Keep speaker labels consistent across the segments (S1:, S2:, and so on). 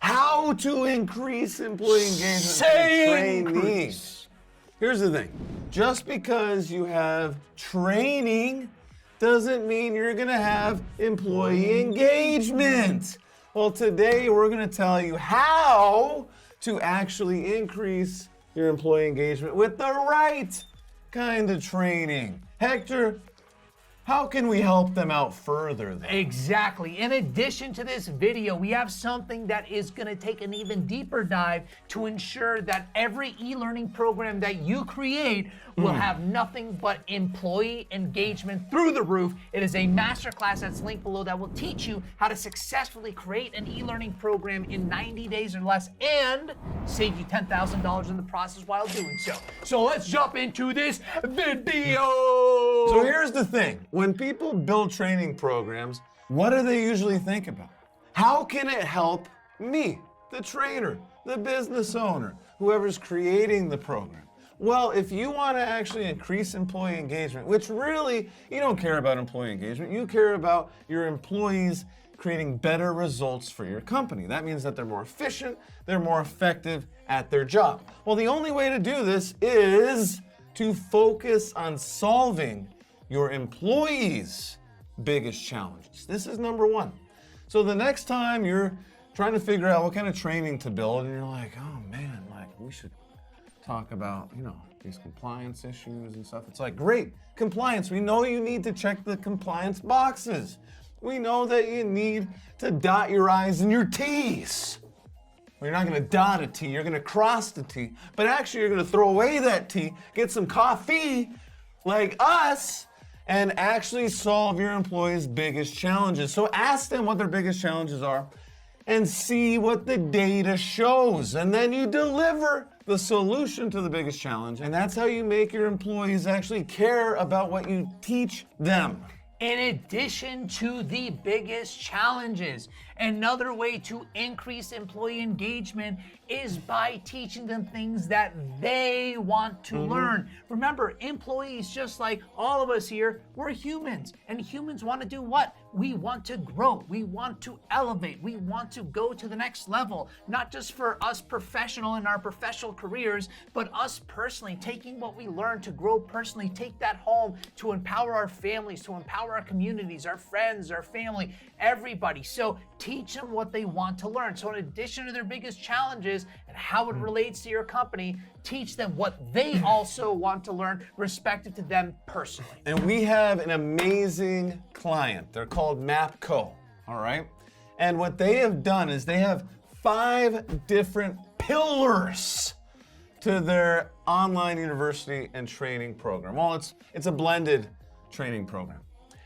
S1: how to increase employee engagement
S2: Say
S1: through training.
S2: increase.
S1: Here's the thing. Just because you have training doesn't mean you're going to have employee engagement. Well, today we're going to tell you how to actually increase your employee engagement with the right kind of training. Hector, how can we help them out further then?
S2: Exactly. In addition to this video, we have something that is going to take an even deeper dive to ensure that every e-learning program that you create will have nothing but employee engagement through the roof. It is a masterclass that's linked below that will teach you how to successfully create an e-learning program in 90 days or less and save you $10,000 in the process while doing so. So let's jump into this video.
S1: So here's the thing. When people build training programs, what do they usually think about? How can it help me, the trainer, the business owner, whoever's creating the program? Well, if you want to actually increase employee engagement, which really, you don't care about employee engagement, you care about your employees creating better results for your company. That means that they're more efficient, they're more effective at their job. Well, the only way to do this is to focus on solving your employees' biggest challenges. This is number one. So the next time you're trying to figure out what kind of training to build and you're like, oh man, like we should talk about, these compliance issues and stuff. It's like, great, compliance. We know you need to check the compliance boxes. We know that you need to dot your I's and your T's. Well, you're not gonna dot a T, you're gonna cross the T, but actually you're gonna throw away that T, get some coffee like us, and actually solve your employees' biggest challenges. So ask them what their biggest challenges are and see what the data shows. And then you deliver the solution to the biggest challenge. And that's how you make your employees actually care about what you teach them.
S2: In addition to the biggest challenges, another way to increase employee engagement is by teaching them things that they want to learn. Remember, employees, just like all of us here, we're humans, and humans want to do what? We want to grow, we want to elevate, we want to go to the next level, not just for us professional in our professional careers, but us personally, taking what we learn to grow personally, take that home to empower our families, to empower our communities, our friends, our family, everybody. So teach them what they want to learn. So in addition to their biggest challenges and how it relates to your company, teach them what they also want to learn, respective to them personally.
S1: And we have an amazing client. They're called Mapco, all right? And what they have done is they have 5 different pillars to their online university and training program. Well, it's a blended training program.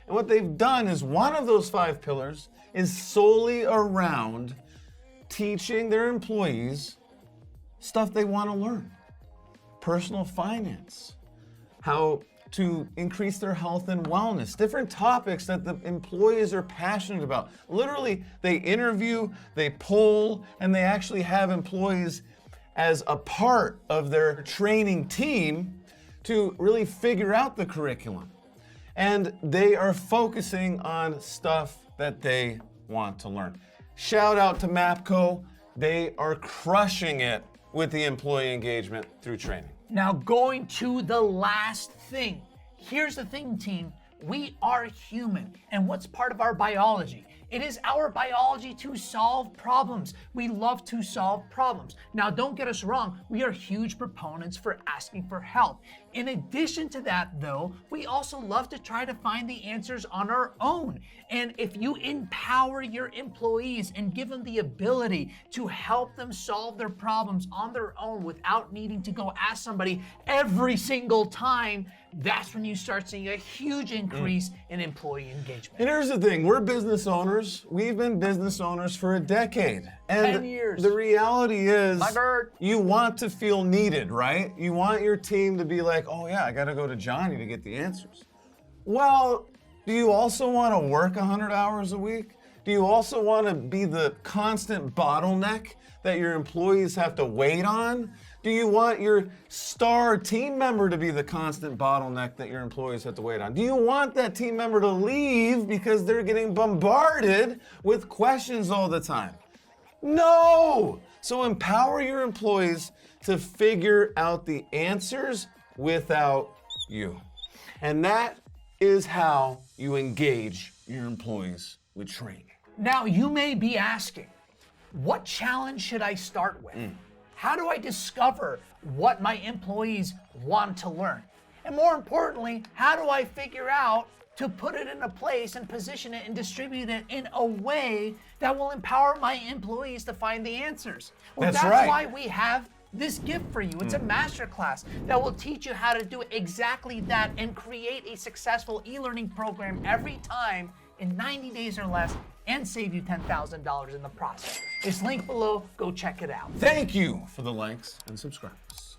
S1: And what they've done is one of those 5 pillars is solely around teaching their employees stuff they want to learn. Personal finance, how to increase their health and wellness, different topics that the employees are passionate about. Literally, they interview, they poll, and they actually have employees as a part of their training team to really figure out the curriculum. And they are focusing on stuff that they want to learn. Shout out to Mapco. They are crushing it with the employee engagement through training.
S2: Now, going to the last thing. Here's the thing, team. We are human, and what's part of our biology? It is our biology to solve problems. We love to solve problems. Now, don't get us wrong, we are huge proponents for asking for help. In addition to that, though, we also love to try to find the answers on our own. And if you empower your employees and give them the ability to help them solve their problems on their own without needing to go ask somebody every single time, that's when you start seeing a huge increase in employee engagement.
S1: And here's the thing, we're business owners. We've been business owners for a decade. And
S2: 10 years.
S1: The reality is,
S2: My bird.
S1: you want to feel needed, right? You want your team to be like, oh yeah, I gotta go to Johnny to get the answers. Well, do you also want to work 100 hours a week? Do you also want to be the constant bottleneck that your employees have to wait on? Do you want your star team member to be the constant bottleneck that your employees have to wait on? Do you want that team member to leave because they're getting bombarded with questions all the time? No! So empower your employees to figure out the answers without you. And that is how you engage your employees with training.
S2: Now, you may be asking, what challenge should I start with? How do I discover what my employees want to learn? And more importantly, how do I figure out to put it in a place and position it and distribute it in a way that will empower my employees to find the answers? Well,
S1: That's right.
S2: why we have this gift for you. It's a masterclass that will teach you how to do exactly that and create a successful e-learning program every time in 90 days or less and save you $10,000 in the process. It's linked below. Go check it out.
S1: Thank you for the likes and subscribers.